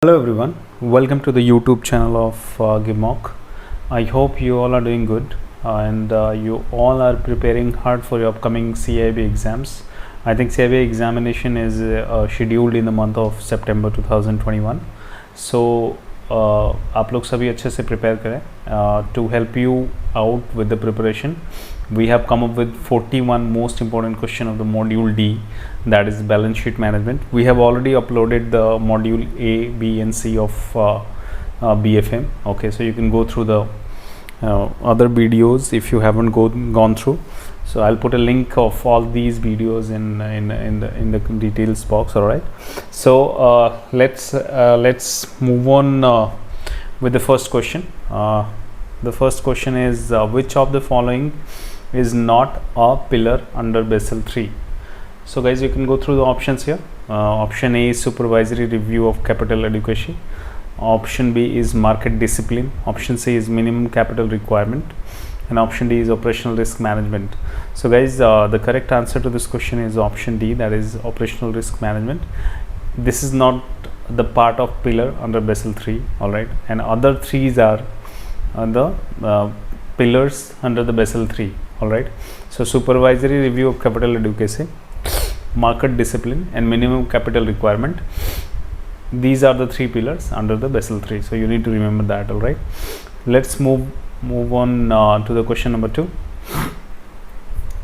Hello everyone, welcome to the YouTube channel of Gimok. I hope you all are doing good and you all are preparing hard for your upcoming CIB exams. I think CIB examination is scheduled in the month of September 2021. So आप लोग सभी अच्छे से prepare करें. To help you out with the preparation, we have come up with 41 most important question of the module D, that is balance sheet management. We have already uploaded the module A, B and C of BFM. Okay, so you can go through the other videos if you haven't gone through. So I'll put a link of all these videos in the details box. All right, so let's move on with the first question. The first question is which of the following is not a pillar under Basel III? So guys, you can go through the options here. Option A is supervisory review of capital adequacy. Option B is market discipline. Option C is minimum capital requirement, and option D is operational risk management. So guys, the correct answer to this question is option D, that is operational risk management. This is not the part of pillar under Basel III. All right, and other threes are the pillars under the Basel III. All right, so supervisory review of capital adequacy, market discipline and minimum capital requirement, these are the three pillars under the Basel III. So you need to remember that. All right, let's move on to the question number 2.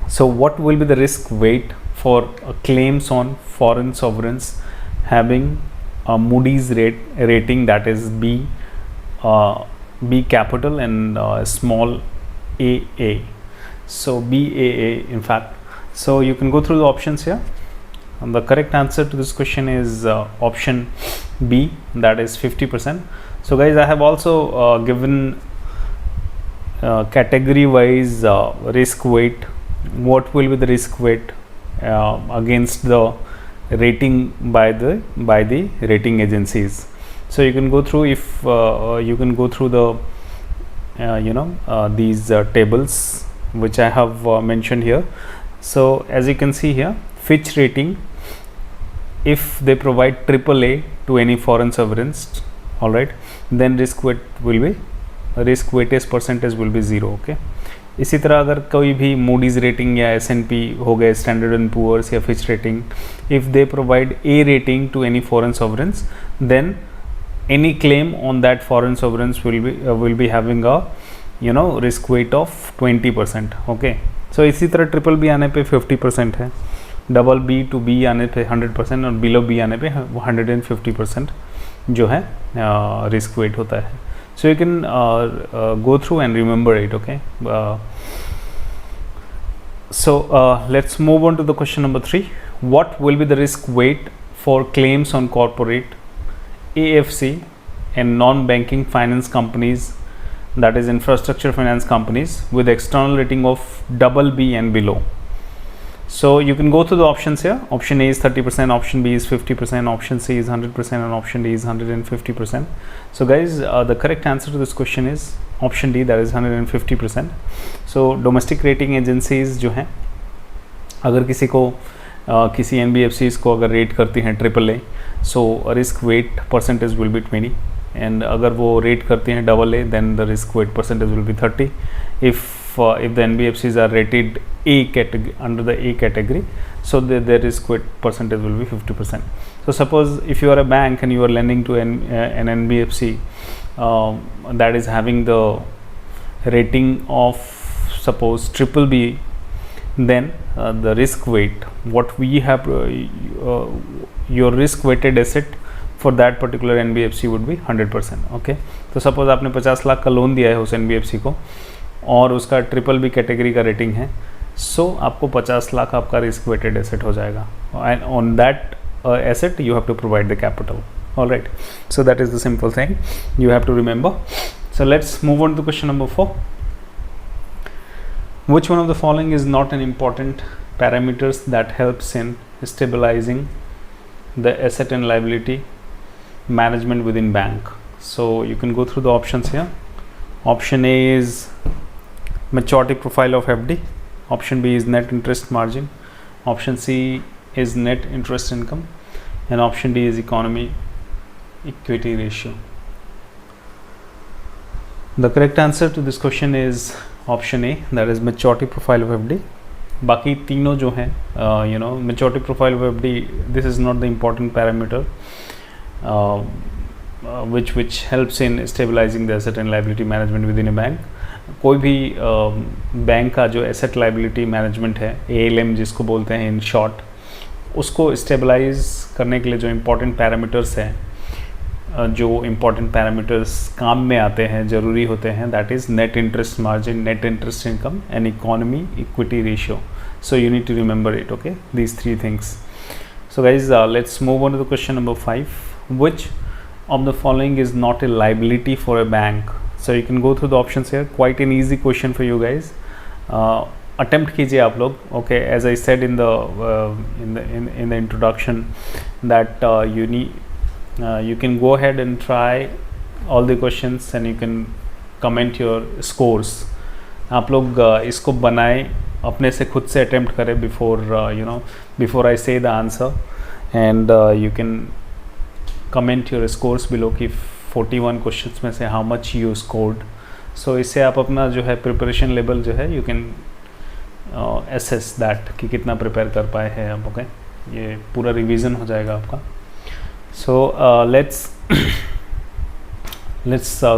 So what will be the risk weight for claims on foreign sovereigns having a Moody's rating, that is B capital and small AA? So BAA in fact. So you can go through the options here, and the correct answer to this question is option B, that is 50%. So guys, I have also given category wise risk weight. What will be the risk weight against the rating by the rating agencies? So you can go through, if you can go through the these tables which I have mentioned here. So as you can see here, Fitch rating, if they provide AAA to any foreign sovereigns, all right, then risk weight will be, risk weightage percentage will be 0. okay. इसी तरह अगर कोई भी Moody's rating या S&P हो गए, Standard and Poor's या Fitch rating, if they provide A rating to any foreign sovereigns, then any claim on that foreign sovereigns will be having a risk weight of 20%. okay. So इसी तरह triple B आने पे 50% है, double B to be आने पे 100% और below B आने पे 150% जो है रिस्क वेट होता है. सो you can go through and remember it. Okay, so let's move on to the question number 3. What will be the risk weight for claims on corporate, AFC and non-banking finance companies, that is infrastructure finance companies with external rating of BB and below? So you can go through the options here. Option A is 30%, option B is 50%, option C is 100% and option D is 150%. So guys, the correct answer to this question is option D, that is 150%. So domestic rating agencies जो हैं, अगर किसी को किसी NBFCs को अगर rate करती हैं AAA, so risk weight percentage will be 20, and अगर वो रेट करती हैं AA, then the risk weight percentage will be 30. If the NBFCs are rated A category, under the A category, so their risk weight percentage will be 50%. So suppose if you are a bank and you are lending to an NBFC that is having the rating of suppose BBB, then the risk weight, what we have, your risk weighted asset for that particular NBFC would be 100%. okay. तो suppose आपने 50 लाख का loan दिया है उस NBFC को और उसका BBB category का रेटिंग है, सो आपको 50 लाख आपका रिस्क वेटेड एसेट हो जाएगा, and on that asset you have to provide the capital. All right, so that is the simple thing you have to remember. So let's move on to question number 4. Which one of the following is not an important parameters that helps in stabilizing the asset and liability management within bank? So you can go through the options here. Option A is maturity profile of FD, option B is net interest margin, option C is net interest income, and option D is economy equity ratio? The correct answer to this question is option A, that is maturity profile of FD. बाकी तीनों जो हैं maturity profile of FD, this is not the important parameter which helps in stabilizing the asset and liability management within a bank. कोई भी bank का जो asset liability management है, ALM जिसको बोलते हैं इन शॉर्ट, उसको स्टेबलाइज करने के लिए जो इम्पोर्टेंट पैरामीटर्स हैं, जो इम्पोर्टेंट पैरामीटर्स काम में आते हैं, ज़रूरी होते हैं, that is net interest margin, net interest income and economy equity ratio. So you need to remember it. Okay, these three things. So guys, let's move on to the question number 5. Which of the following is not a liability for a bank? So you can go through the options here. Quite an easy question for you guys. Attempt कीजिए आप लोग. Okay, as I said in the introduction that you can go ahead and try all the questions and you can comment your scores. आप लोग इसको बनाएं, अपने से खुद से attempt करें before I say the answer, and you can comment your scores below कि 41 questions में से how much you scored. So इससे आप अपना जो है preparation level जो है you can assess that कि कितना prepare कर पाए हैं आप. ओके, ये पूरा revision हो जाएगा आपका. So let's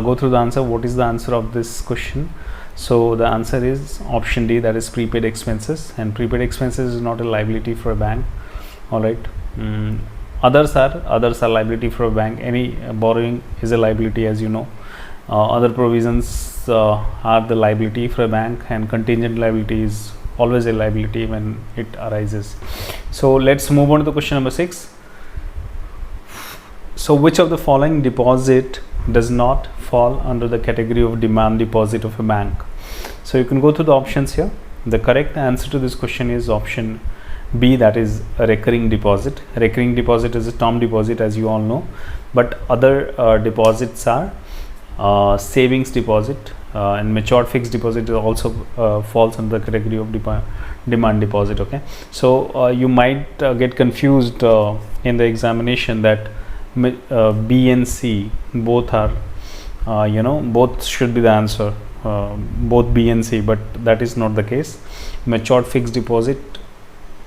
go through the answer. What is the answer of this question? So the answer is option D, that is prepaid expenses, and prepaid expenses is not a liability for a bank. All right. Others are liability for a bank. Any borrowing is a liability, as you know. Other provisions are the liability for a bank, and contingent liability is always a liability when it arises. So let's move on to the question number 6. So which of the following deposit does not fall under the category of demand deposit of a bank? So you can go through the options here. The correct answer to this question is option B, that is a recurring deposit. Recurring deposit is a term deposit, as you all know, but other deposits are savings deposit, and matured fixed deposit also falls under the category of demand deposit. Okay, so you might get confused in the examination that B and C both are both should be the answer, both B and C, but that is not the case. Matured fixed deposit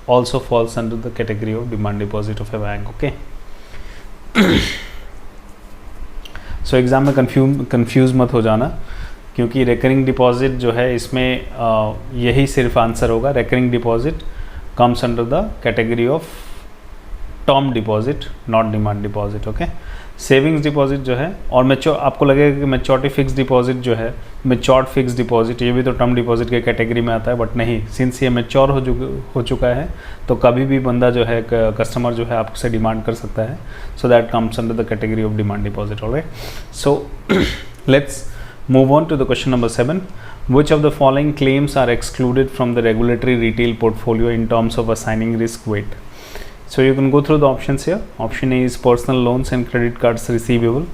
also falls under the category of demand deposit of a bank. Okay. So exam में confuse मत हो जाना, क्योंकि recurring deposit जो है इसमें यही सिर्फ आंसर होगा. Recurring deposit comes under the category of term deposit, not demand deposit. Okay, savings deposit जो है, और मैच्योर, आपको लगेगा कि मैच्योरिटी फिक्स डिपॉजिट जो है, मैच्योर्ड फिक्स डिपॉजिट, ये भी तो टर्म डिपॉजिट के कैटेगरी में आता है, बट नहीं, सिंस ये मैच्योर हो चुका है तो कभी भी बंदा जो है, कस्टमर जो है, आपसे डिमांड कर सकता है. So that comes under the category of demand deposit. Alright, so let's move on to the question number 7. Which of the following claims are excluded from the regulatory retail portfolio in terms of assigning risk weight? So you can go through the options here. Option A is personal loans and credit cards receivable.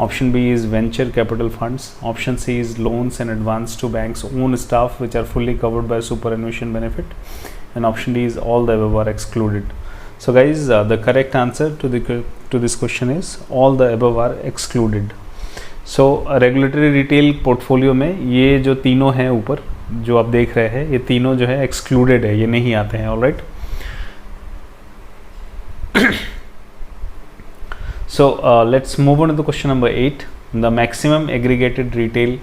Option B is venture capital funds. Option C is loans and advance to banks' own staff which are fully covered by superannuation benefit. And option D is all the above are excluded. So guys, the correct answer to this question is all the above are excluded. So regulatory retail portfolio में ये जो तीनों हैं ऊपर जो आप देख रहे हैं, ये तीनों जो है excluded है, ये नहीं आते हैं. All right. So let's move on to the question number 8. The maximum aggregated retail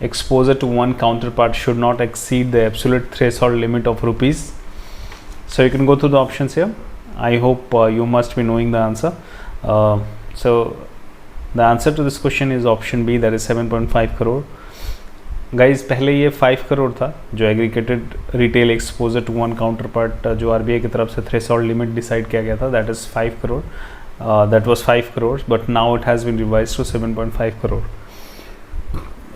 exposure to one counterpart should not exceed the absolute threshold limit of rupees. So you can go through the options here. I hope you must be knowing the answer. So the answer to this question is option B, that is 7.5 crore. Guys, पहले ये 5 करोड़ था जो aggregated retail exposure to one counter part जो RBI की तरफ से threshold limit decide किया गया था, that is 5 crore. That was 5 crore, but now it has been revised to 7.5 crore.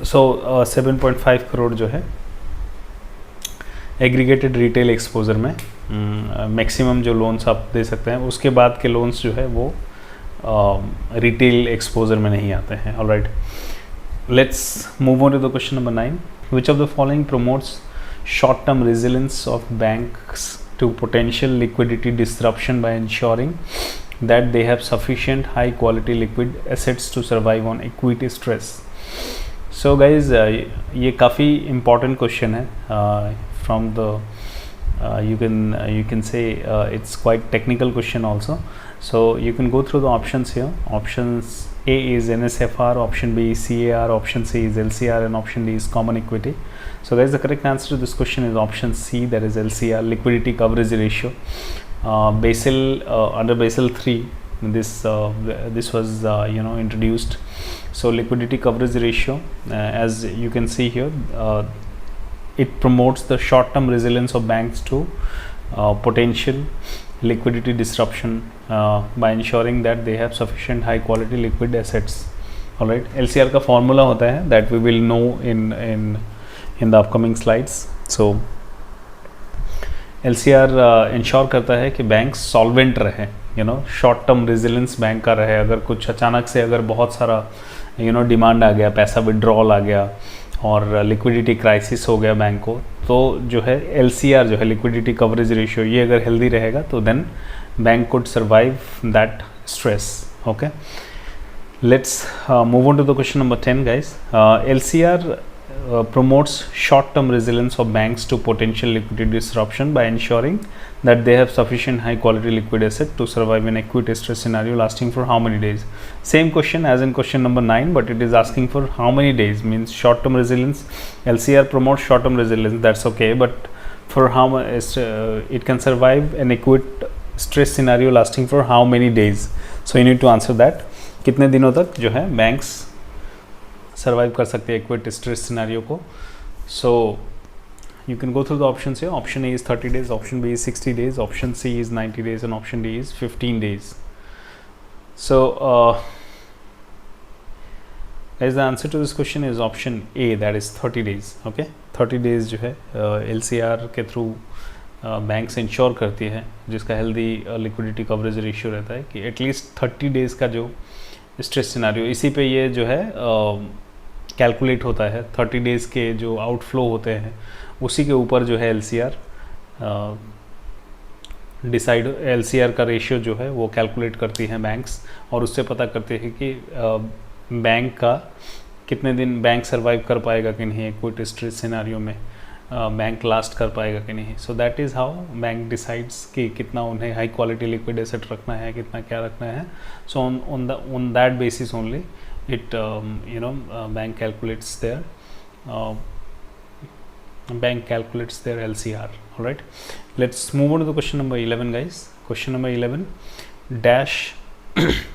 So 7.5 crore जो है एग्रीगेटेड रिटेल एक्सपोजर में मैक्सिमम जो लोन्स आप दे सकते हैं, उसके बाद के लोन्स जो है वो रिटेल एक्सपोजर में नहीं आते हैं. Alright, let's move on to the question number 9. Which of the following promotes short-term resilience of banks to potential liquidity disruption by ensuring that they have sufficient high quality liquid assets to survive on equity stress. So guys, ये काफ़ी important question है from the you can say it's quite technical question also. So you can go through the options here. Options A is NSFR, option B is CAR, option C is LCR, and option D is common equity. So guys, the correct answer to this question is option C, that is LCR, liquidity coverage ratio. Basel under Basel 3, this was introduced. So liquidity coverage ratio, as you can see here, it promotes the short-term resilience of banks to potential liquidity disruption by ensuring that they have sufficient high quality liquid assets. All right, LCR का formula होता है that we will know in the upcoming slides. So LCR ensure करता है कि bank solvent रहे, short term resilience bank का रहे. अगर कुछ अचानक से अगर बहुत सारा डिमांड आ गया, पैसा विड्रॉल आ गया और लिक्विडिटी क्राइसिस हो गया बैंक को, तो जो है LCR जो है लिक्विडिटी कवरेज रेशियो, ये अगर हेल्दी रहेगा तो then bank could survive that stress. Okay, let's move on to the question number 10 guys. LCR promotes short-term resilience of banks to potential liquidity disruption by ensuring that they have sufficient high-quality liquid asset to survive in acute stress scenario lasting for how many days. Same question as in question number 9, but it is asking for how many days. Means short-term resilience, LCR promotes short-term resilience, that's okay, but for how much it can survive an acute stress scenario lasting for how many days. So you need to answer that. कितने दिनों तक जो है banks survive कर सकते हैं equity stress scenario को. So you can go through the options here. Option A is 30 days, option B is 60 days, option C is 90 days, and option D is 15 days. So as the answer to this question is option A, that is 30 days. Okay, 30 days जो है LCR के through banks ensure करती है, जिसका healthy liquidity coverage ratio रहता है कि at least 30 days का जो स्ट्रेस सिनेरियो, इसी पे ये जो है कैलकुलेट होता है. 30 days के जो आउटफ्लो होते हैं उसी के ऊपर जो है LCR डिसाइड, LCR का रेशियो जो है वो कैलकुलेट करती हैं बैंक्स, और उससे पता करते हैं कि बैंक का कितने दिन बैंक सर्वाइव कर पाएगा कि नहीं, कोई स्ट्रेस सिनेरियो में बैंक लास्ट कर पाएगा कि नहीं. सो that is how bank decides कि कितना उन्हें हाई क्वालिटी लिक्विड एसेट रखना है, कितना क्या रखना है. So on that basis only it bank calculates their LCR. All right, let's move on to the question number 11 guys. Question number 11, dash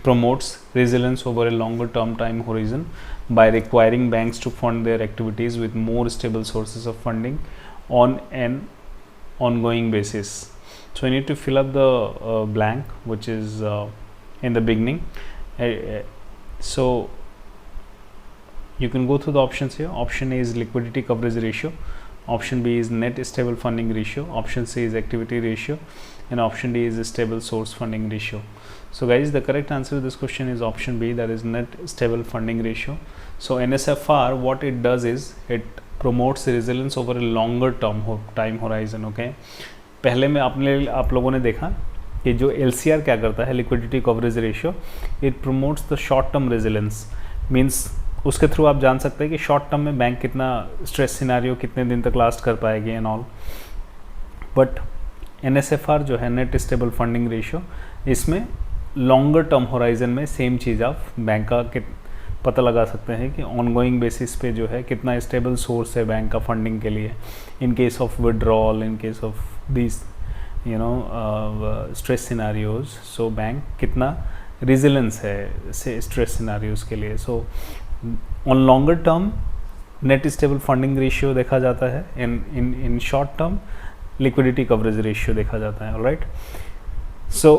promotes resilience over a longer term time horizon by requiring banks to fund their activities with more stable sources of funding on an ongoing basis. So I need to fill up the blank which is in the beginning. So you can go through the options here. Option A is liquidity coverage ratio, option B is net stable funding ratio, option C is activity ratio, and option D is stable source funding ratio. So guys, the correct answer to this question is option B, that is net stable funding ratio. So NSFR, what it does is it promotes resilience over a longer term time horizon. Okay, पहले में आप लोगों ने देखा कि जो LCR क्या करता है, liquidity coverage ratio, it promotes the short term resilience. Means उसके थ्रू आप जान सकते हैं कि शॉर्ट टर्म में बैंक कितना स्ट्रेस सिनेरियो कितने दिन तक लास्ट कर पाएगी एंड ऑल. बट NSFR जो है नेट स्टेबल फंडिंग रेशियो, इसमें लॉन्गर टर्म होराइजन में सेम चीज़ आप बैंक का पता लगा सकते हैं कि ऑनगोइंग बेसिस पे जो है कितना स्टेबल सोर्स है बैंक का फंडिंग के लिए, in case of withdrawal, in case of this stress scenarios. So bank कितना रेजिलेंस है से स्ट्रेस सिनेरियोज के लिए. So on longer term net stable funding ratio देखा जाता है, in short term liquidity coverage ratio देखा जाता है. Alright, so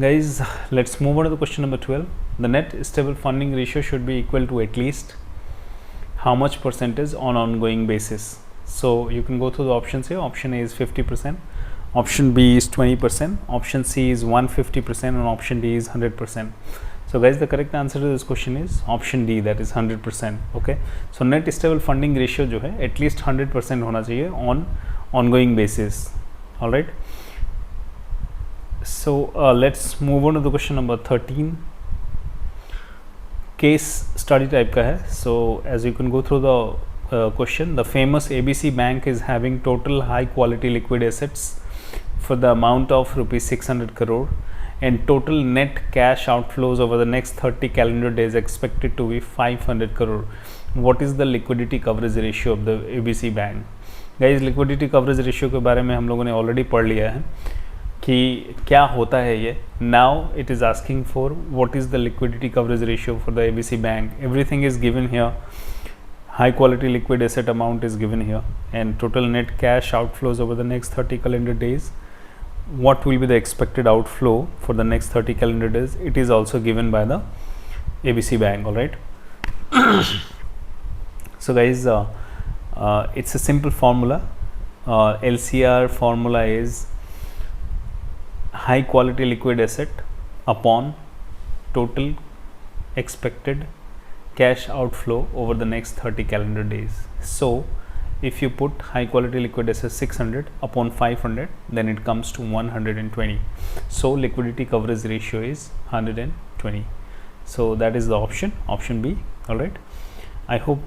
guys let's move on to the question number 12. The net stable funding ratio should B equal to at least how much percentage on ongoing basis. So you can go through the options here. Option A is 50%, option B is 20%, option C is 150%, and option D is 100%. So guys, the correct answer to this question is option D, that is 100%. Okay, so net stable funding ratio जो है at least 100% होना चाहिए on ongoing basis. All right, So let's move on to the question number 13. Case study type का है. So as you can go through the question, the famous ABC Bank is having total high quality liquid assets for the amount of rupees 600 crore and total net cash outflows over the next 30 calendar days expected to be 500 crore. What is the liquidity coverage ratio of the ABC Bank? Guys liquidity coverage ratio के बारे में हम लोगों ने already पढ़ लिया है कि क्या होता है ये. Now it is asking for what is the liquidity coverage ratio for the ABC bank. Everything is given here. High quality liquid asset amount is given here and total net cash outflows over the next 30 calendar days. what will be the expected outflow for the next 30 calendar days? It is also given by the ABC Bank. All right. So guys, it's a simple formula. LCR formula is high quality liquid asset upon total expected cash outflow over the next 30 calendar days. So if you put high quality liquid asset 600 upon 500, then it comes to 120. So liquidity coverage ratio is 120. So that is the option B. All right. I hope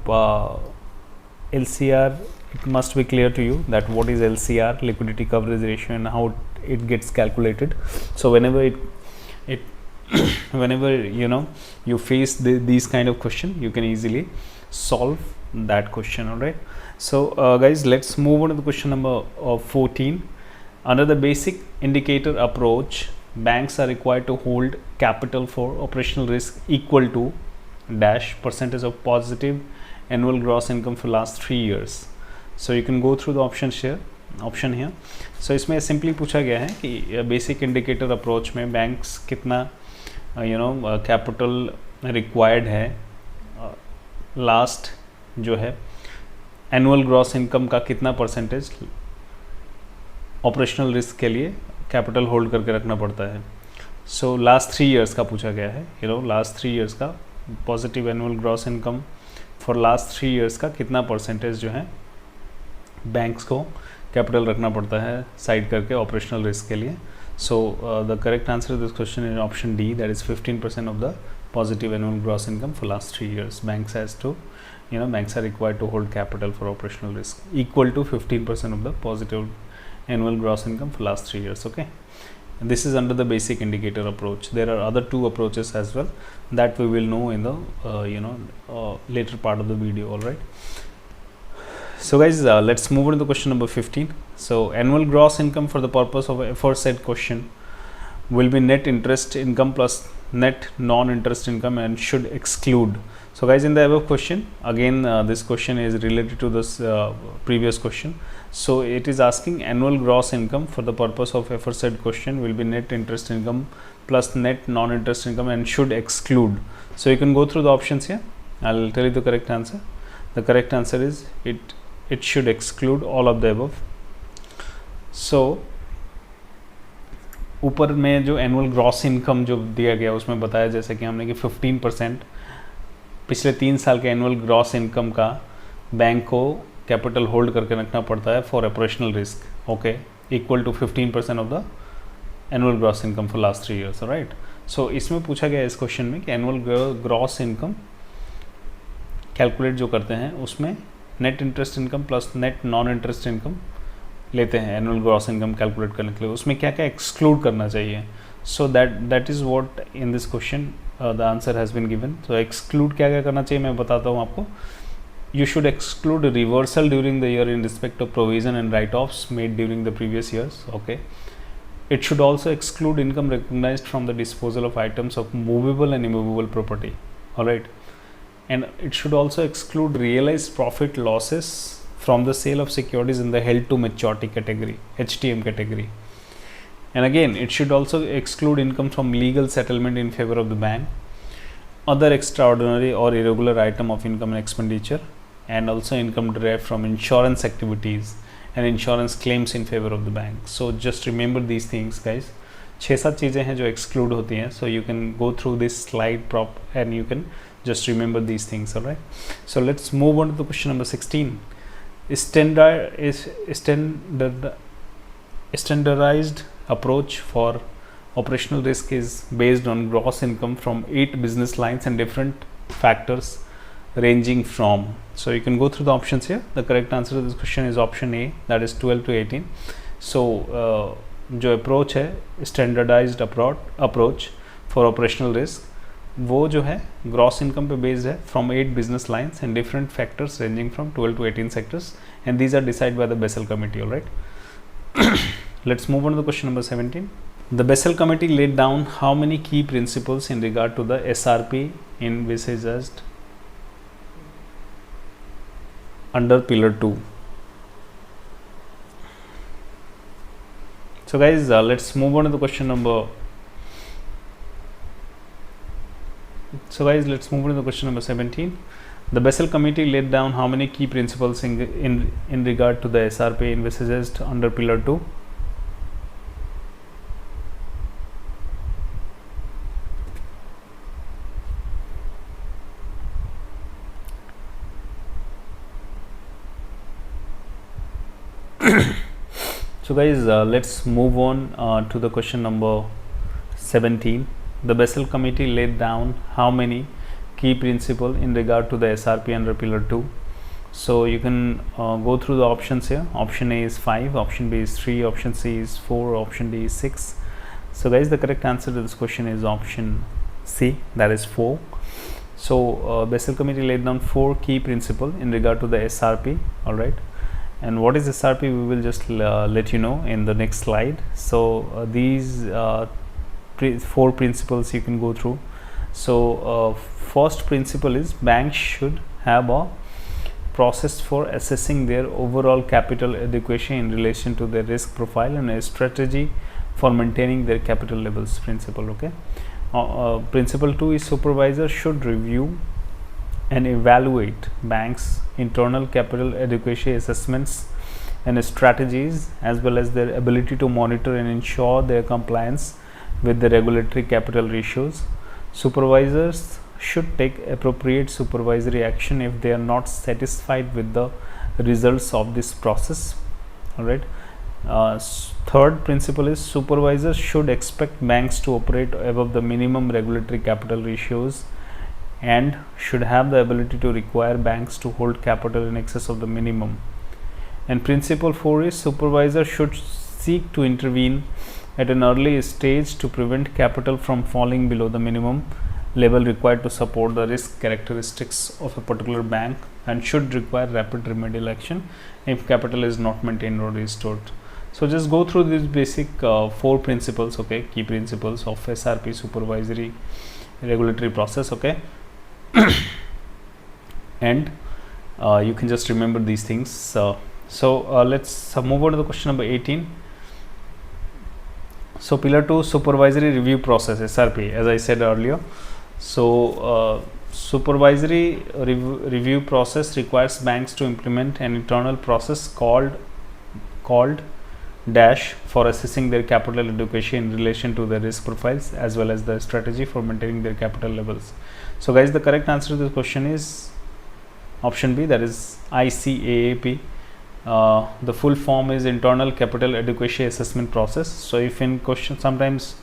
LCR, it must be clear to you that what is LCR, liquidity coverage ratio, and how it gets calculated. So whenever whenever you face these kind of question, you can easily solve that question. All right. So guys, let's move on to the question number 14. Under the basic indicator approach, banks are required to hold capital for operational risk equal to dash percentage of positive annual gross income for last 3 years. So you can go through the option here. So इसमें simply पूछा गया है कि basic indicator approach में banks कितना capital required है last जो है एनुअल ग्रॉस इनकम का कितना परसेंटेज ऑपरेशनल रिस्क के लिए कैपिटल होल्ड करके रखना पड़ता है. सो लास्ट 3 इयर्स का पूछा गया है. लास्ट 3 इयर्स का positive annual gross income for last 3 years का कितना परसेंटेज जो है बैंक्स को कैपिटल रखना पड़ता है साइड करके ऑपरेशनल रिस्क के लिए. So the correct answer this question is option D, that is 15% of the positive annual gross income for last 3 years. Banks are required to hold capital for operational risk equal to 15% of the positive annual gross income for last 3 years. Okay, and this is under the basic indicator approach. There are other 2 approaches as well that we will know in the later part of the video. All right. So guys, let's move on to the question number 15. So annual gross income for the purpose of aforesaid question will be net interest income plus net non-interest income and should exclude. So guys, in the above question, again this question is related to this previous question. So it is asking annual gross income for the purpose of aforesaid question will be net interest income plus net non-interest income and should exclude. So you can go through the options here. I'll tell you the correct answer. The correct answer is it should exclude all of the above. So ऊपर में जो annual gross income जो दिया गया उसमें बताया जैसे कि हमने कि 15% पिछले 3 साल के एनुअल ग्रॉस इनकम का बैंक को कैपिटल होल्ड करके रखना पड़ता है for operational risk. Okay, equal to 15% of the annual gross income for last 3 years. Right. So इसमें पूछा गया इस क्वेश्चन में कि एनुअल ग्रॉस इनकम कैलकुलेट जो करते हैं उसमें net interest income plus net non interest income लेते हैं एनुअल ग्रॉस इनकम कैलकुलेट करने के लिए. उसमें क्या क्या एक्सक्लूड करना चाहिए. So that is what in this question the answer has been given. So exclude क्या क्या करना चाहिए मैं बताता हूँ आपको. You should exclude reversal during the year in respect of provision and write offs made during the previous years. Okay. It should also exclude income recognised from the disposal of items of movable and immovable property. Alright. And it should also exclude realised profit losses from the sale of securities in the held to maturity category, HTM category. And again, it should also exclude income from legal settlement in favor of the bank, other extraordinary or irregular item of income and expenditure, and also income derived from insurance activities and insurance claims in favor of the bank. So just remember these things guys. 6-7 चीज़ें हैं जो exclude होती हैं. So you can go through this slide prop and you can just remember these things. All right. So let's move on to the question number 16. Standardized approach for Operational risk is based on gross income from 8 business lines and different factors ranging from. So you can go through the options here. The correct answer to this question is option A, that is 12 to 18. So जो approach है standardised approach for operational risk, वो जो है gross income पे based है from 8 business lines and different factors ranging from 12 to 18 sectors and these are decide by the Basel committee. Alright, let's move on to the question number 17. The Bessel Committee laid down how many key principles in regard to the SRP envisaged under Pillar 2. So guys, let's move on to the question number. So guys, let's move on to the question number 17. The Bessel Committee laid down how many key principles in regard to the SRP envisaged under Pillar 2. So guys, let's move on to the question number 17. The Bessel Committee laid down how many key principles in regard to the SRP under Pillar 2. So you can go through the options here. Option A is 5, option B is 3, option C is 4, option D is 6. So guys, the correct answer to this question is option C, that is 4. So Bessel Committee laid down 4 key principles in regard to the SRP. All right. And what is SRP, we will just let you know in the next slide. So these 4 principles you can go through. So first principle is banks should have a process for assessing their overall capital adequacy in relation to their risk profile and a strategy for maintaining their capital levels principle. Okay. Principle 2 is supervisor should review and evaluate banks' internal capital adequacy assessments and strategies, as well as their ability to monitor and ensure their compliance with the regulatory capital ratios. Supervisors should take appropriate supervisory action if they are not satisfied with the results of this process. All right. Third principle is supervisors should expect banks to operate above the minimum regulatory capital ratios and should have the ability to require banks to hold capital in excess of the minimum. And principle 4 is supervisor should seek to intervene at an early stage to prevent capital from falling below the minimum level required to support the risk characteristics of a particular bank and should require rapid remedial action if capital is not maintained or restored. So just go through these basic 4 principles, okay, key principles of SRP supervisory regulatory process, okay. And you can just remember these things. So let's move on to the question number 18. So Pillar 2 supervisory review process, SRP, as I said earlier. So supervisory review process requires banks to implement an internal process called dash for assessing their capital adequacy in relation to their risk profiles as well as the strategy for maintaining their capital levels. So guys, the correct answer to this question is option B, that is ICAAP. The full form is internal capital adequacy assessment process. So if in question sometimes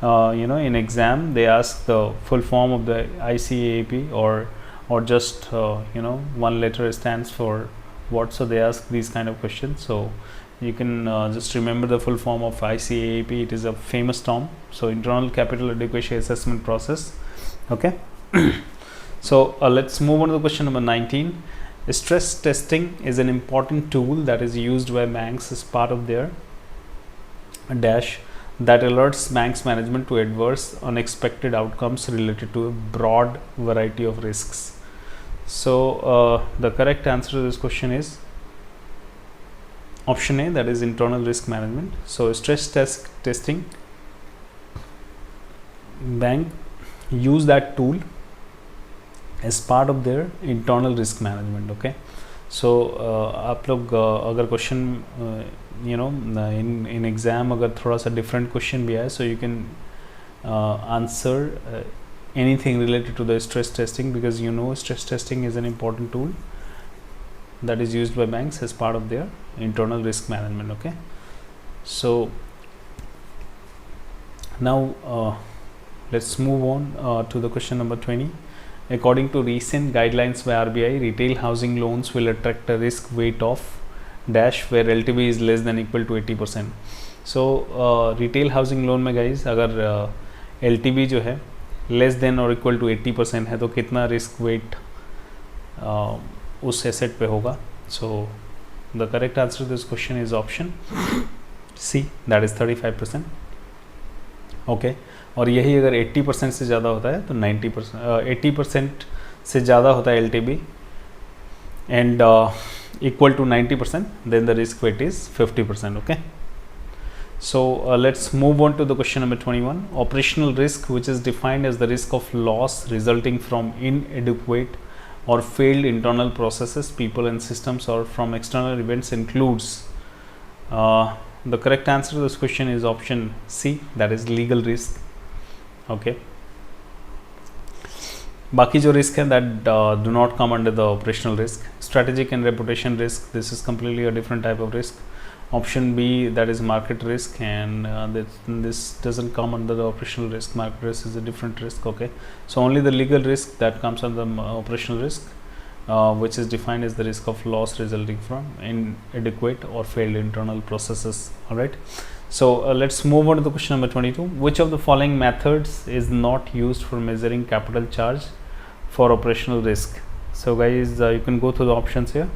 in exam they ask the full form of the ICAAP or just one letter stands for what, so they ask these kind of questions. So you can just remember the full form of ICAAP. It is a famous term. So internal capital adequacy assessment process, okay. So let's move on to the question number 19. Stress testing is an important tool that is used by banks as part of their dash that alerts banks management to adverse unexpected outcomes related to a broad variety of risks. So the correct answer to this question is option A, that is internal risk management. So stress testing, bank use that tool as part of their internal risk management, okay. So आप लोग अगर question in exam अगर थोड़ा सा different question भी आए, so you can answer anything related to the stress testing, because stress testing is an important tool that is used by banks as part of their internal risk management, okay. So Now let's move on to the question number 20. According to recent guidelines by RBI, retail housing loans will attract a risk weight of dash where LTV is less than equal to 80%. So retail housing loan में guys अगर LTV जो है less than और equal to 80% है तो कितना risk wait उस asset पे होगा. So the correct answer to this question is option C, that is 35%. Okay, और यही अगर 80% से ज़्यादा होता है तो 90%, 80% से ज़्यादा होता है LTV and equal to 90%, then the risk weight is 50%. Okay, so let's move on to the question number 21. Operational risk, which is defined as the risk of loss resulting from inadequate or failed internal processes, people and systems, or from external events, includes the correct answer to this question is option C, that is legal risk. Okay, बाकी जो risk है that do not come under the operational risk. Strategic and reputation risk, this is completely a different type of risk. Option B, that is market risk, and this doesn't come under the operational risk. Market risk is a different risk. Okay, so only the legal risk that comes under the operational risk, which is defined as the risk of loss resulting from inadequate or failed internal processes. All right, so let's move on to the question number 22. Which of the following methods is not used for measuring capital charge for operational risk? So guys, you can go through the options here.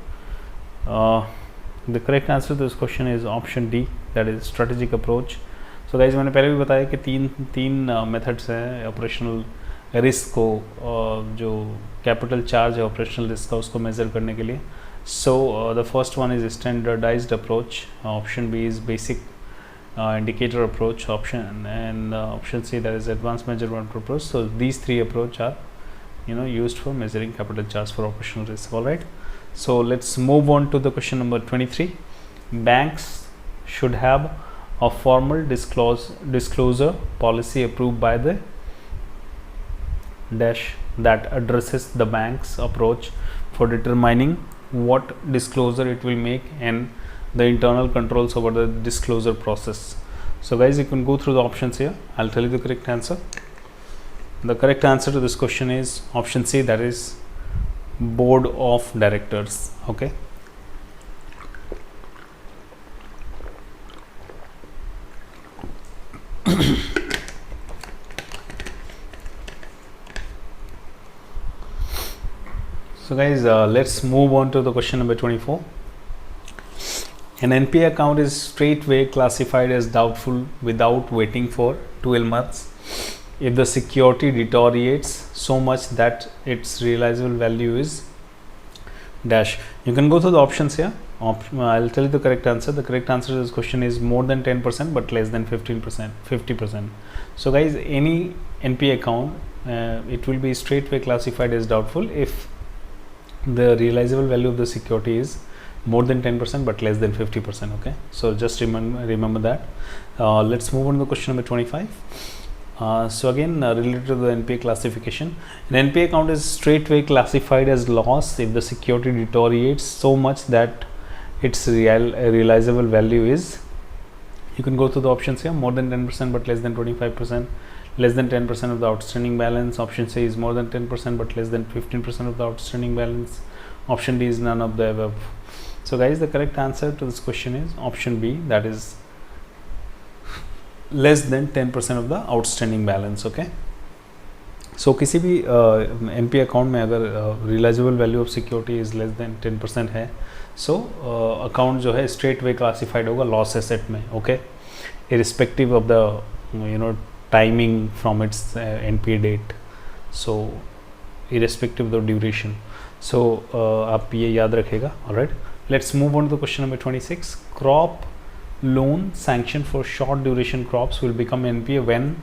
The correct answer to this question is option D, that is strategic approach. So guys, मैंने पहले भी बताया कि तीन methods हैं operational risk को, जो capital charge है ऑपरेशनल रिस्क का उसको मेज़र करने के लिए. So the first one is standardised approach, option B is basic indicator approach, option C, that is advanced measurement approach. So these three approach are used for measuring capital charge for operational risk. All right, so let's move on to the question number 23. Banks should have a formal disclosure policy approved by the dash that addresses the bank's approach for determining what disclosure it will make and the internal controls over the disclosure process. So guys, you can go through the options here. I'll tell you the correct answer. The correct answer to this question is option C, that is board of directors. Okay, so guys, let's move on to the question number 24. An NPA account is straightway classified as doubtful without waiting for 12 months if the security deteriorates so much that its realizable value is dash. You can go through the options here. I'll tell you the correct answer. The correct answer to this question is more than 10% but less than 15%, 50%. So guys, any NPA account, it will be straightway classified as doubtful if the realizable value of the security is more than 10% but less than 50%. Okay, so just remember that. Let's move on to the question number 25. So again, related to the NPA classification, an NPA account is straightway classified as loss if the security deteriorates so much that its realizable value is, you can go through the options here, more than 10% but less than 25%, less than 10% of the outstanding balance. Option C is more than 10% but less than 15% of the outstanding balance. Option D is none of the above. So guys, the correct answer to this question is option B, that is less than 10% of the outstanding balance. Okay, so किसी भी NPA account में अगर realizable value of security is less than 10% है, so account जो है straight way classified होगा loss asset में. Okay, irrespective of the timing from its NPA date, so irrespective of the duration. So आप ये याद रखेगा. Alright, let's move on to the question number 26. Crop loan sanction for short duration crops will become NPA when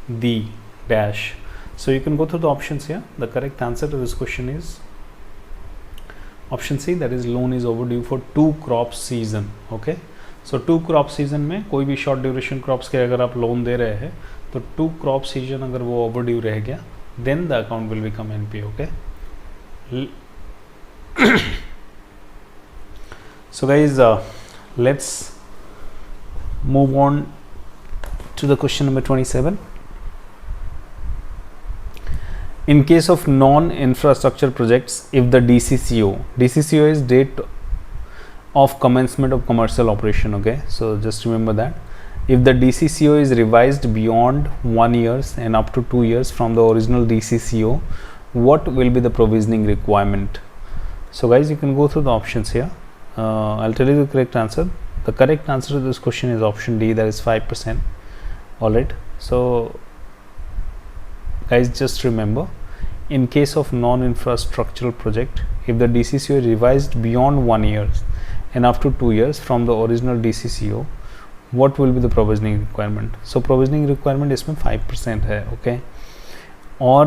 the dash. So you can go through the options here. The correct answer to this question is option C, that is loan is overdue for 2 crop season. Okay, so 2 crop season में कोई भी short duration crops के अगर आप loan दे रहे हैं तो 2 crop season अगर वो overdue रह गया, then the account will become NPA. Okay, so guys, let's move on to the question number 27. In case of non-infrastructure projects, if the DCCO is date of commencement of commercial operation, okay, so just remember that. If the DCCO is revised beyond 1 year and up to 2 years from the original DCCO, what will be the provisioning requirement? So guys, you can go through the options here. I'll tell you the correct answer. The correct answer to this question is option D, that is 5%. Alright, so guys, just remember, in case of non-infrastructural project, if the DCCO is revised beyond 1 year and up to 2 years from the original DCCO, what will be the provisioning requirement? So provisioning requirement इसमें 5% है, okay. और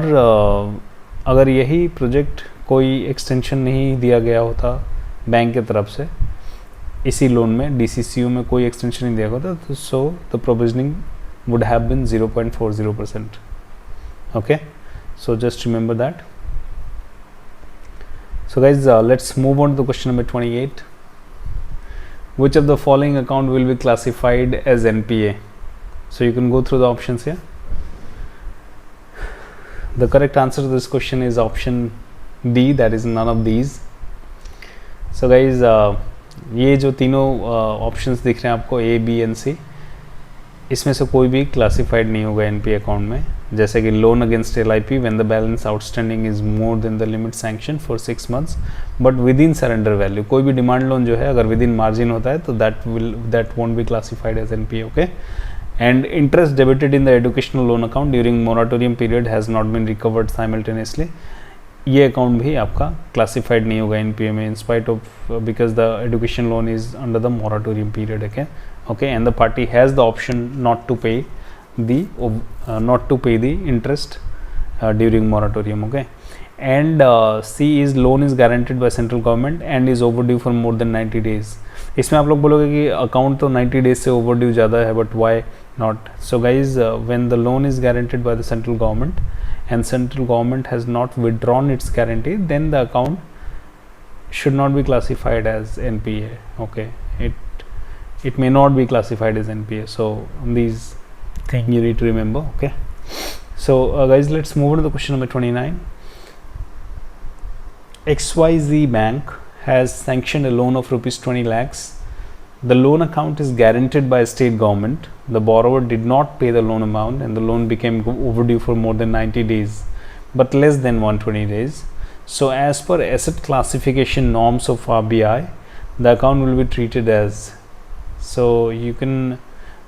अगर यही project कोई extension नहीं दिया गया होता बैंक की तरफ से, इसी लोन में DCCO में कोई एक्सटेंशन नहीं दिया होता, तो so the provisioning would have been 0.40%. Okay, so just remember that. So guys, let's move on to the question number 28. Which of the following account will be classified as NPA? So you can go through the options here. The correct answer to this question is option D, that is none of these. So guys, ये जो तीनों options दिख रहे हैं आपको A, B and C, इसमें से कोई भी क्लासिफाइड नहीं होगा एनपीए अकाउंट में. जैसे कि loan against LIP when the balance outstanding is more than the limit sanction for 6 months but with in surrender value. कोई भी डिमांड लोन जो है अगर विद इन मार्जिन होता है तो that won't be classified as NPA. Okay. And interest debited in the educational loan account during moratorium period has not been recovered simultaneously, ये account भी आपका क्लासिफाइड नहीं होगा एनपीए में in spite of because the education loan is under the moratorium period. Okay, and the party has the option not to pay the interest during moratorium. Okay, and C is loan is guaranteed by central government and is overdue for more than 90 days. इसमें आप लोग बोलोगे कि account तो 90 days से overdue ज़्यादा है, but why not? So guys, when the loan is guaranteed by the central government and central government has not withdrawn its guarantee, then the account should not be classified as NPA. Okay, it may not be classified as NPA. So these things you need to remember. Okay, so guys, let's move on to the question number 29. XYZ bank has sanctioned a loan of rupees 20 lakhs. The loan account is guaranteed by state government. The borrower did not pay the loan amount and the loan became overdue for more than 90 days but less than 120 days. So as per asset classification norms of RBI, the account will be treated as. So you can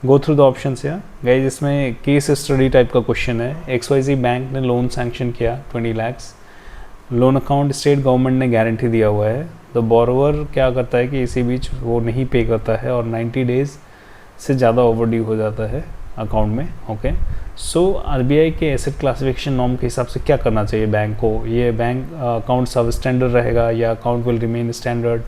go through the options here. Guys, इसमें case study type का question है. XYZ bank ने loan sanction किया 20 lakhs. Loan account state government ने guarantee दिया हुआ है. The borrower क्या करता है कि इसी बीच वो नहीं पे करता है और 90 days से ज़्यादा ओवरड्यू हो जाता है अकाउंट में. ओके, सो आरबीआई के एसेट क्लासिफिकेशन नॉर्म के हिसाब से क्या करना चाहिए बैंक को? ये बैंक अकाउंट सब स्टैंडर्ड रहेगा या account will remain standard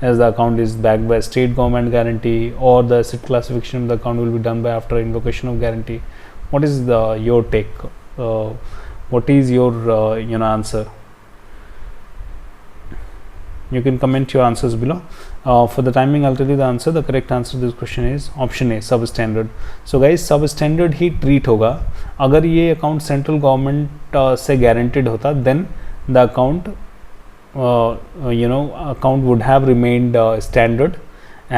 as the account is backed by state government guarantee, or the asset classification of the account will be done by after invocation of guarantee? What is your take? What is your answer? You can comment your answers below. For the timing, I'll tell you the answer. The correct answer to this question is option A, substandard. So guys, substandard he treat होगा. अगर ये account central government से guaranteed होता, then the account account would have remained standard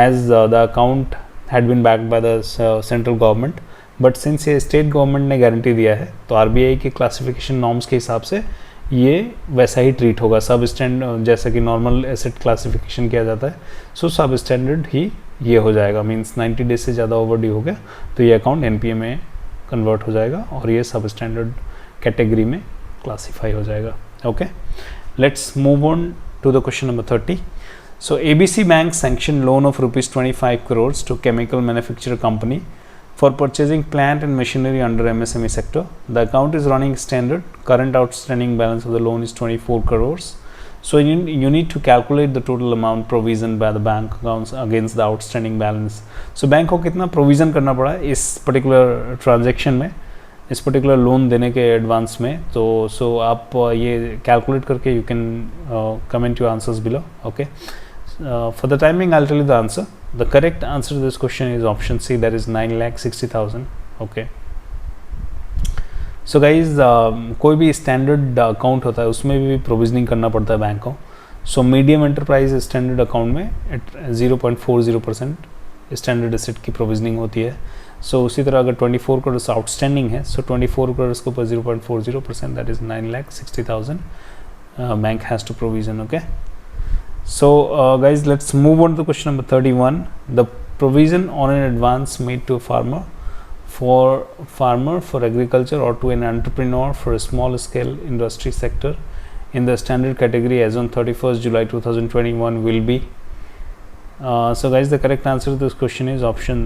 as the account had been backed by the central government. But since ये state government ने guarantee दिया है तो RBI के क्लासिफिकेशन नॉर्म्स के हिसाब से ये वैसा ही ट्रीट होगा. सब स्टैंड जैसा कि नॉर्मल एसेट क्लासिफिकेशन किया जाता है, सो सब स्टैंडर्ड ही ये हो जाएगा. मीन्स 90 डेज से ज़्यादा ओवरड्यू हो गया तो ये अकाउंट NPA में कन्वर्ट हो जाएगा और ये सब स्टैंडर्ड कैटेगरी में क्लासीफाई हो जाएगा. Okay, let's move on to the question number 30. So ABC Bank sanctioned loan of rupees 25 crores to chemical manufacturer company for purchasing plant and machinery under MSME sector. The account is running standard. Current outstanding balance of the loan is 24 crores. So you need to calculate the total amount provisioned by the bank accounts against the outstanding balance. So bank को कितना provision करना पड़ा इस particular transaction में, इस particular loan देने के advance में. तो सो आप ये कैलकुलेट करके you can comment your answers below. Okay, for the timing I will tell you the answer. The correct answer to this question is option C, that is 9,60,000. Okay. So guys कोई भी standard account होता है उसमें भी provisioning करना पड़ता है bank को। So medium enterprise standard account में 0.40% स्टैंडर्ड एसेट की प्रोविजनिंग होती है। सो उसी तरह अगर 24 करोड़ आउटस्टैंडिंग है, सो 24 करोड़ के ऊपर 0.40%, that is 9,60,000 bank has to provision. Okay, so guys, let's move on to question number 31. The provision on an advance made to a farmer for agriculture or to an entrepreneur for a small scale industry sector in the standard category as on 31st July 2021 will be so guys, the correct answer to this question is option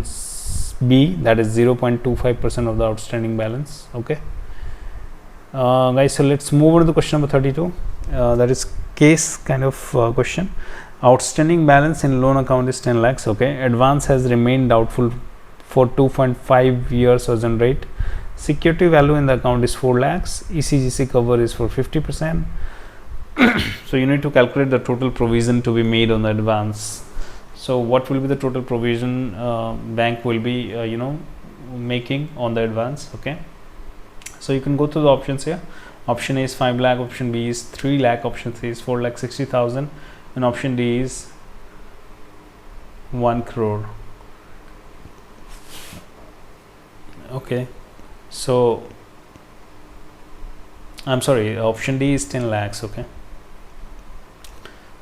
B, that is 0.25% of the outstanding balance. Okay, guys, so let's move on to question number 32. That is case kind of question. Outstanding balance in loan account is 10 lakhs. Okay, advance has remained doubtful for 2.5 years as on rate. Security value in the account is 4 lakhs. ECGC cover is for 50%. So you need to calculate the total provision to be made on the advance. So what will be the total provision bank will be making on the advance? Okay, so you can go through the options here. Option A is 5 lakh, option B is 3 lakh, option C is 4,60,000, and option D is 1 crore. Okay, so I'm sorry, option D is 10 lakhs. Okay,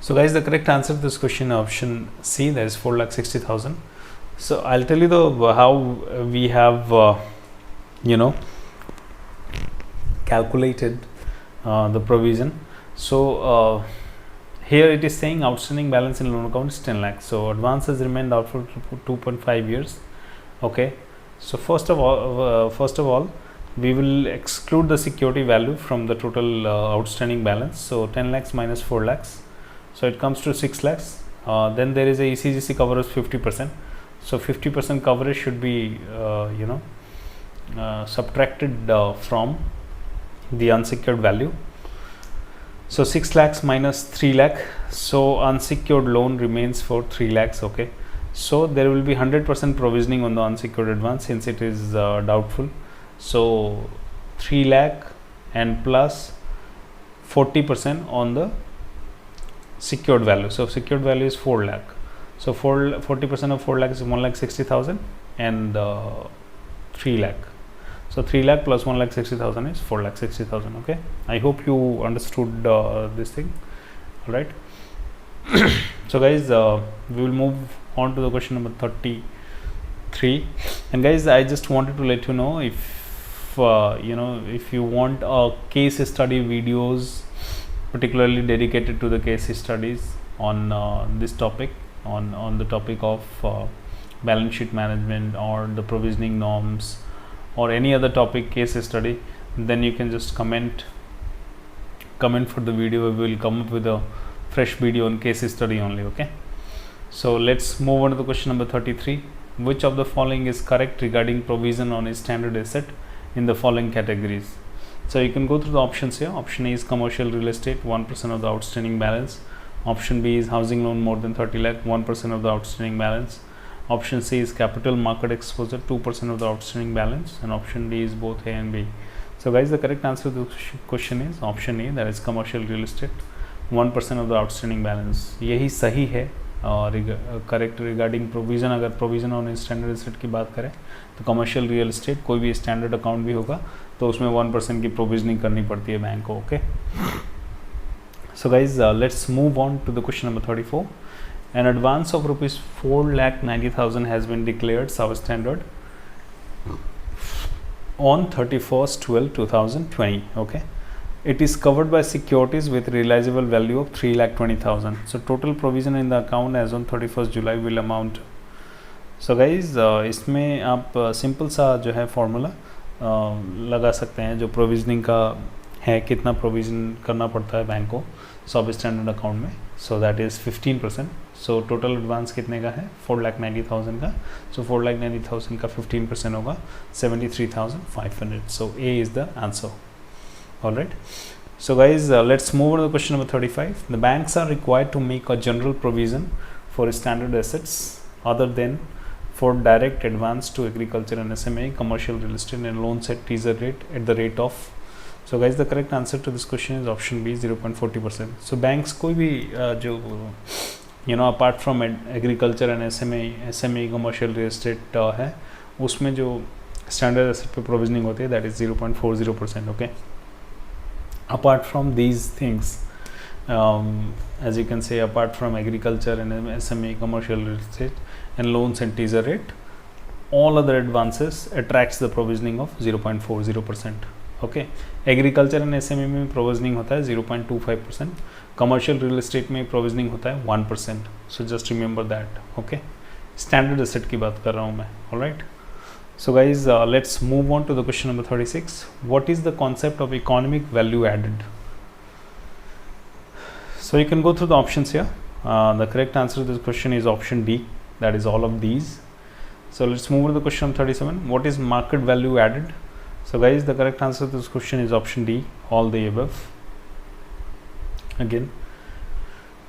so guys, the correct answer to this question option C, that is 4,60,000. So I'll tell you the how we have calculated the provision. So here it is saying outstanding balance in loan account is 10 lakhs. So advance has remained out for 2.5 years. Okay, so first of all we will exclude the security value from the total outstanding balance. So 10 lakhs minus 4 lakhs, so it comes to 6 lakhs. Then there is a ECGC coverage 50%. So 50% coverage should be subtracted from the unsecured value. So 6 lakhs minus 3 lakh, so unsecured loan remains for 3 lakhs. Okay, so there will be 100% provisioning on the unsecured advance since it is doubtful. So 3 lakh and plus 40% on the secured value. So secured value is 4 lakh. So 40% of 4 lakh is 1,60,000 and 3 lakh. So 3 lakh plus 1,60,000 is 4,60,000. Okay, I hope you understood this thing. All right. So guys, we will move on to the question number 33. And guys, I just wanted to let you know, if if you want case study videos particularly dedicated to the case studies on this topic, on the topic of balance sheet management or the provisioning norms or any other topic case study, then you can just comment for the video. We will come up with a fresh video on case study only. Okay, so let's move on to the question number 33. Which of the following is correct regarding provision on a standard asset in the following categories? So you can go through the options here. Option A is commercial real estate, 1% of the outstanding balance. Option B is housing loan more than 30 lakh, 1% of the outstanding balance. Option C is capital market exposure, 2% of the outstanding balance, and option D is both A and B. So guys, the correct answer to the question is option A, that is commercial real estate, 1% of the outstanding balance. यही सही है correct regarding provision. अगर provision on standard asset की बात करें तो commercial real estate कोई भी स्टैंडर्ड अकाउंट भी होगा तो उसमें 1% की प्रोविजनिंग करनी पड़ती है बैंक को. Okay, so guys, let's move on to the question number 34. An advance of rupees 4,90,000 has been declared substandard on 31st/12/2020. Okay, it is covered by securities with realizable value of 3,20,000. So total provision in the account as on 31st July will amount. So guys, इसमें आप simple सा जो है formula लगा सकते हैं जो provisioning का है, कितना प्रोविजन करना पड़ता है बैंक को सब स्टैंडर्ड अकाउंट में. सो that is 15%. So total advance कितने का है? 4,90,000 का. सो 4,90,000 का 15% होगा 73,500. So A is the answer. All right. So guys, let's move on to question number 35. The banks are required to make a general provision for standard assets other than for direct advance to agriculture and SME, commercial real estate and loans at teaser rate at the rate of. So guys, the correct answer to this question is option B, 0.40%. So banks कोई भी जो apart from agriculture and SME commercial real estate है, उसमें जो standard asset पे provisioning होती है, that is 0.40%. Okay. Apart from these things, as you can say, apart from agriculture and SME commercial real estate and loans and teaser rate, all other advances attracts the provisioning of 0.40%. okay. Agriculture and SME में provisioning होता है 0.25%, commercial real estate में provisioning होता है 1%. so just remember that. okay. standard asset की बात कर रहा हूँ मैं. alright. So guys, let's move on to the question number 36. What is the concept of economic value added? So you can go through the options here. The correct answer to this question is option D, that is all of these. So let's move on to the question 37. What is market value added? So guys, the correct answer to this question is option D, all the above. Again,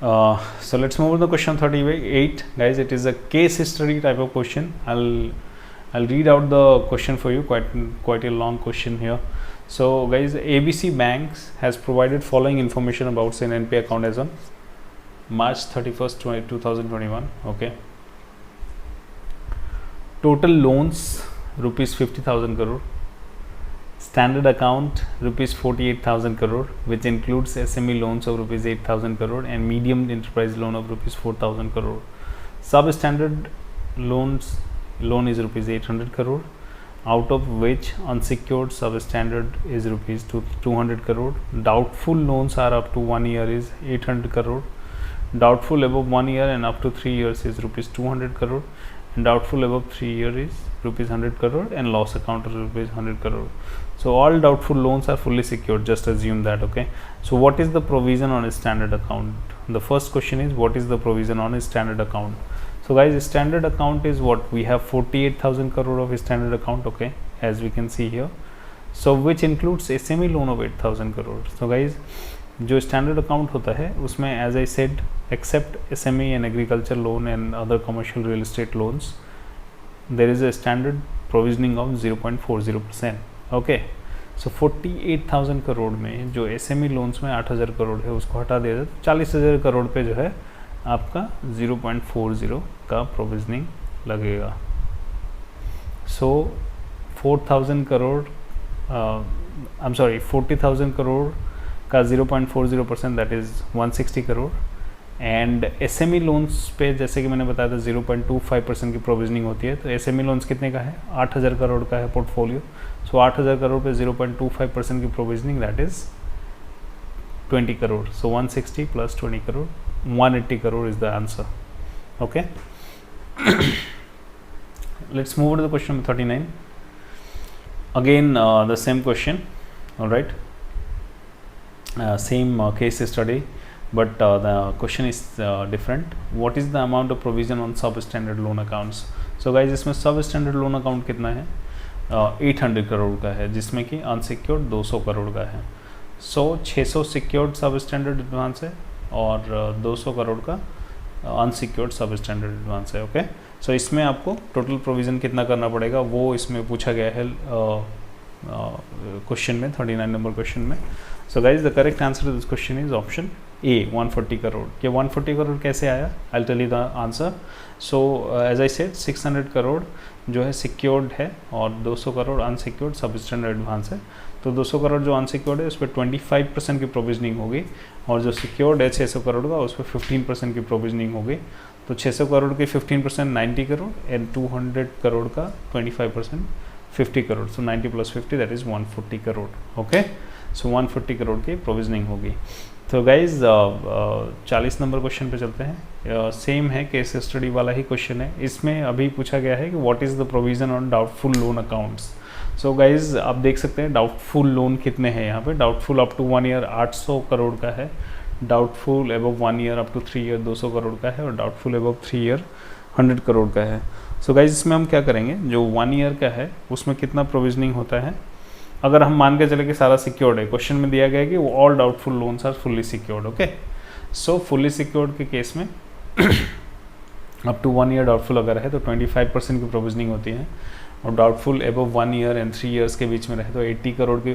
so let's move on to the question 38. Guys, it is a case study type of question. I'll read out the question for you, quite a long question here. So guys, ABC Banks has provided following information about an NPA account as on March 31st, 2021. Okay. Total loans rupees 50,000 crore. Standard account rupees 48,000 crore, which includes SME loans of rupees 8,000 crore and medium enterprise loan of rupees 4,000 crore. Substandard loan is rupees 800 crore, out of which unsecured substandard is rupees 200 crore. Doubtful loans are up to 1 year is 800 crore. Doubtful above 1 year and up to 3 years is rupees 200 crore. And doubtful above 3 years is rupees 100 crore and loss account is rupees 100 crore. So all doubtful loans are fully secured, just assume that. okay. So what is the provision on a standard account? The first question is, what is the provision on a standard account? So guys, standard account is what we have 48,000 crore of a standard account, okay, as we can see here. So which includes SME loan of 8,000 crore. So guys, जो standard account होता है उसमें as I said, except SME and agriculture loan and other commercial real estate loans, there is a standard provisioning of 0.40%. okay. So 48,000 crore में जो SME loans में 8,000 करोड़ है उसको हटा दिया जाए तो 40,000 करोड़ पे जो है आपका 0.40 का प्रोविजनिंग लगेगा. सो 40,000 करोड़ 40,000 करोड़ का 0.40% that is 160 crore. And SME loans पे जैसे कि मैंने बताया था 0.25% की प्रोविजनिंग होती है. तो SME लोन्स कितने का है? 8,000 करोड़ का है पोर्टफोलियो. सो 8,000 करोड़ पे 0.25% की provisioning that is 20 crore. So 160 plus 20 crore, 180 crore is the answer. okay. Let's move on to the question number 39. Again the same question. all right. Same case study, but the question is different. What is the amount of provision on substandard loan accounts? So guys, इसमें substandard loan account कितना है? 800 करोड़ का है, जिसमें कि unsecured 200 crore का है. 600 secured सब स्टैंडर्ड एडवांस है और 200 करोड़ का अनसिक्योर्ड सब स्टैंडर्ड एडवांस है. ओके. सो इसमें आपको टोटल प्रोविज़न कितना करना पड़ेगा वो इसमें पूछा गया है क्वेश्चन में, 39 नंबर क्वेश्चन में. So guys, the correct answer to this question is option A, 140 crore. ये 140 करोड़ कैसे आया? I tell you the answer. So as I said 600 crore जो है सिक्योर्ड है और 200 crore unsecured substandard advance है. तो 200 करोड़ जो अनसिक्योर्ड है उस पर 25% की प्रोविजनिंग होगी और जो सिक्योर्ड है 600 करोड़ का उस पर 15% की प्रोविजनिंग होगी. तो 600 करोड़ की 15% 90 करोड़ एंड 200 करोड़ का 25% 50 करोड़. सो 90 + 50 दैट इज़ 140 करोड़. ओके. सो 140 करोड़ की प्रोविजनिंग होगी. तो गाइज 40 नंबर क्वेश्चन पे चलते हैं. सेम है, केस स्टडी वाला ही क्वेश्चन है. इसमें अभी पूछा गया है कि what is the provision on doubtful loan accounts. So guys आप देख सकते हैं डाउटफुल लोन कितने हैं यहाँ पे. Doubtful up to 1 year 800 crore का है. Doubtful above 1 year up to 3 year 200 crore का है और डाउटफुल एबव 3 ईयर 100 करोड़ का है. सो गाइज इसमें हम क्या करेंगे, जो 1 ईयर का है उसमें कितना प्रोविजनिंग होता है. अगर हम मान के चले कि सारा सिक्योर्ड है, क्वेश्चन में दिया गया है कि all doubtful loans are fully secured. Okay. So fully secured के केस में अप टू 1 ईयर डाउटफुल अगर है तो 25% की प्रोविजनिंग होती है, और doubtful above 1 year and 3 years के बीच में रहे तो 80 करोड़ की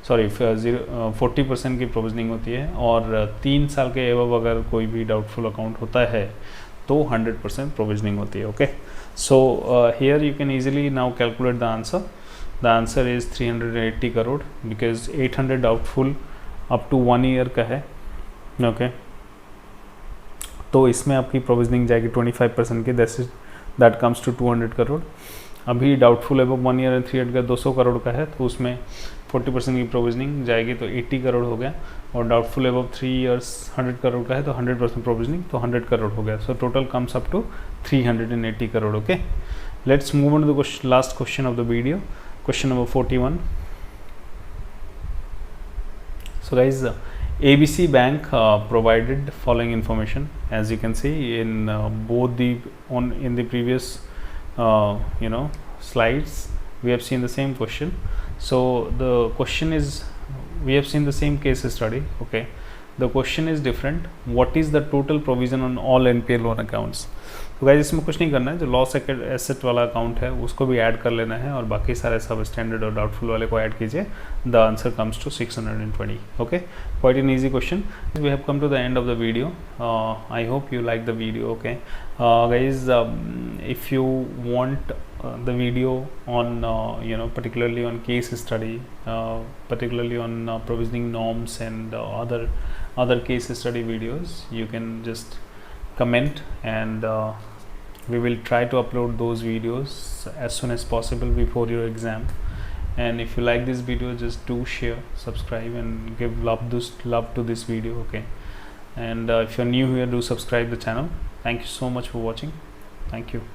40% की प्रोविजनिंग होती है, और 3 साल के एबव अगर कोई भी डाउटफुल अकाउंट होता है तो 100% प्रोविजनिंग होती है. Okay, so here you can easily now calculate the answer. The answer is 380 crore because 800 doubtful up to 1 year का है. ओके, तो इसमें आपकी प्रोविजनिंग जाएगी 25% की, दैट कम्स टू 200 करोड़. अभी doubtful above 1 year and 3 year का 200 करोड़ का है, तो उसमें 40% की प्रोविजनिंग जाएगी तो 80 करोड़ हो गया, और डाउटफुल एबव 3 ईयर्स 100 करोड़ का है तो 100% प्रोविजनिंग तो 100 करोड़ हो गया. So total comes up to 380 crore. Okay, let's move on to the last question of the video, question number 41. So guys, ABC Bank provided following information, as you can see in both the in the previous slides. We have seen the same question. So the question is, we have seen the same case study. Okay, the question is different. What is the total provision on all NPA loan accounts? तो guys इसमें कुछ नहीं करना है, जो loss asset वाला account है उसको भी ऐड कर लेना है, और बाकी सारे सब स्टैंडर्ड और डाउटफुल वाले को ऐड कीजिए. The answer comes to 620. Okay, quite an easy question. We have come to the end of the video. I hope you like the video. Okay guys, if you want the video on particularly on case study, particularly on provisioning norms and other case study videos, you can just comment, and we will try to upload those videos as soon as possible before your exam. And if you like this video, just do share, subscribe, and give love to this video. Okay, and if you're new here, do subscribe the channel. Thank you so much for watching. Thank you.